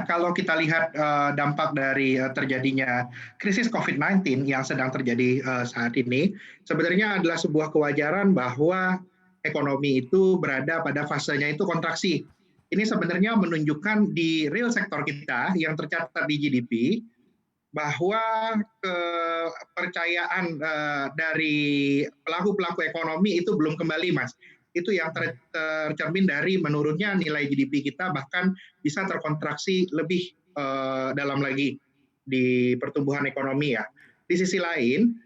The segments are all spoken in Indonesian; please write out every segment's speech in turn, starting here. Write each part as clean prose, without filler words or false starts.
kalau kita lihat dampak dari terjadinya krisis COVID-19 yang sedang terjadi saat ini, sebenarnya adalah sebuah kewajaran bahwa ekonomi itu berada pada fasenya itu kontraksi. Ini sebenarnya menunjukkan di real sektor kita yang tercatat di GDP bahwa kepercayaan dari pelaku-pelaku ekonomi itu belum kembali, Mas. Itu yang tercermin dari menurunnya nilai GDP kita, bahkan bisa terkontraksi lebih dalam lagi di pertumbuhan ekonomi ya. Di sisi lain,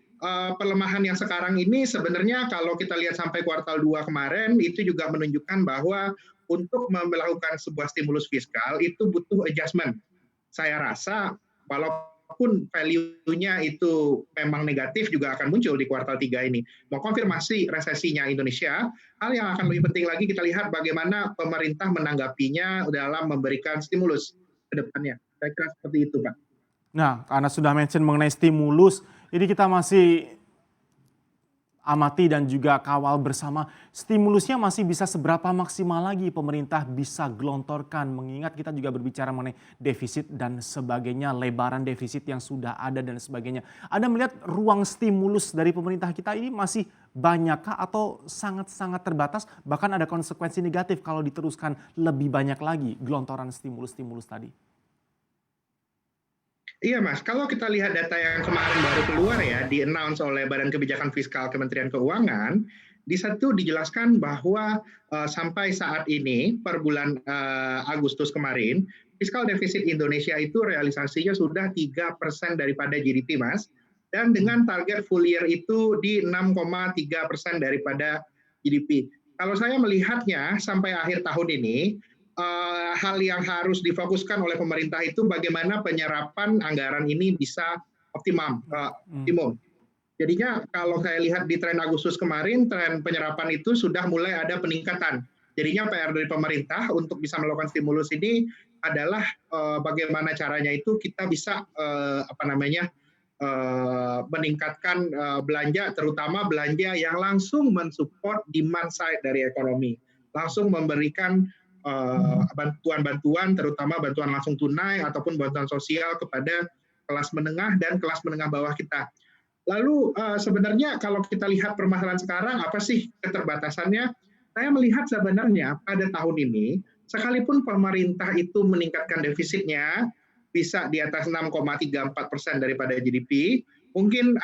pelemahan yang sekarang ini sebenarnya kalau kita lihat sampai kuartal 2 kemarin, itu juga menunjukkan bahwa untuk melakukan sebuah stimulus fiskal itu butuh adjustment. Saya rasa walaupun value-nya itu memang negatif juga akan muncul di kuartal 3 ini. Mengkonfirmasi resesinya Indonesia, hal yang akan lebih penting lagi kita lihat bagaimana pemerintah menanggapinya dalam memberikan stimulus ke depannya. Saya kira seperti itu, Pak. Nah, karena sudah mention mengenai stimulus, ini kita masih amati dan juga kawal bersama, stimulusnya masih bisa seberapa maksimal lagi pemerintah bisa gelontorkan, mengingat kita juga berbicara mengenai defisit dan sebagainya, lebaran defisit yang sudah ada dan sebagainya. Anda melihat ruang stimulus dari pemerintah kita ini masih banyakkah atau sangat-sangat terbatas, bahkan ada konsekuensi negatif kalau diteruskan lebih banyak lagi gelontoran stimulus-stimulus tadi? Iya Mas, kalau kita lihat data yang kemarin baru keluar ya, di-announce oleh Badan Kebijakan Fiskal Kementerian Keuangan, di situ dijelaskan bahwa sampai saat ini per bulan Agustus kemarin, fiskal defisit Indonesia itu realisasinya sudah 3% daripada GDP, Mas. Dan dengan target full year itu di 6,3% daripada GDP. Kalau saya melihatnya sampai akhir tahun ini, hal yang harus difokuskan oleh pemerintah itu bagaimana penyerapan anggaran ini bisa optimum. Jadinya kalau saya lihat di tren Agustus kemarin, tren penyerapan itu sudah mulai ada peningkatan. Jadinya PR dari pemerintah untuk bisa melakukan stimulus ini adalah bagaimana caranya itu kita bisa meningkatkan belanja, terutama belanja yang langsung mensupport demand side dari ekonomi, langsung memberikan bantuan-bantuan, terutama bantuan langsung tunai ataupun bantuan sosial kepada kelas menengah dan kelas menengah bawah kita. Lalu sebenarnya kalau kita lihat permasalahan sekarang, apa sih keterbatasannya? Saya melihat sebenarnya pada tahun ini, sekalipun pemerintah itu meningkatkan defisitnya, bisa di atas 6,34% daripada GDP, mungkin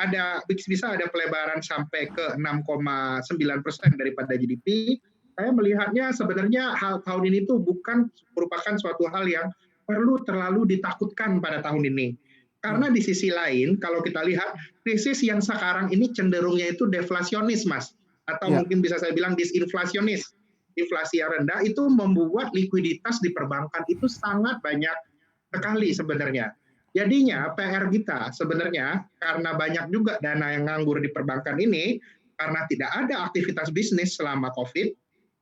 bisa ada pelebaran sampai ke 6,9% daripada GDP. Saya melihatnya sebenarnya tahun ini tuh bukan merupakan suatu hal yang perlu terlalu ditakutkan pada tahun ini. Karena di sisi lain, kalau kita lihat, krisis yang sekarang ini cenderungnya itu deflasionis, Mas. Atau mungkin bisa saya bilang disinflasionis. Inflasi yang rendah itu membuat likuiditas di perbankan itu sangat banyak sekali sebenarnya. Jadinya PR kita sebenarnya, karena banyak juga dana yang nganggur di perbankan ini, karena tidak ada aktivitas bisnis selama COVID,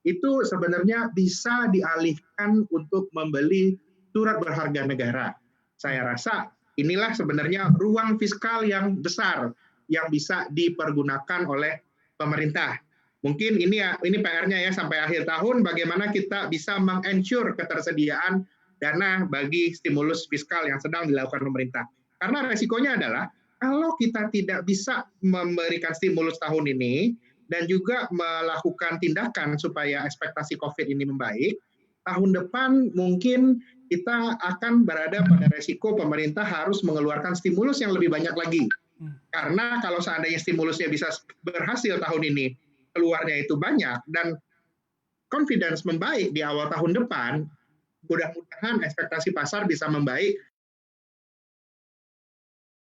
itu sebenarnya bisa dialihkan untuk membeli surat berharga negara. Saya rasa inilah sebenarnya ruang fiskal yang besar yang bisa dipergunakan oleh pemerintah. Mungkin ini PR-nya ya sampai akhir tahun bagaimana kita bisa meng-ensure ketersediaan dana bagi stimulus fiskal yang sedang dilakukan pemerintah. Karena resikonya adalah kalau kita tidak bisa memberikan stimulus tahun ini, dan juga melakukan tindakan supaya ekspektasi COVID ini membaik, tahun depan mungkin kita akan berada pada resiko pemerintah harus mengeluarkan stimulus yang lebih banyak lagi. Karena kalau seandainya stimulusnya bisa berhasil tahun ini, keluarnya itu banyak, dan confidence membaik di awal tahun depan, mudah-mudahan ekspektasi pasar bisa membaik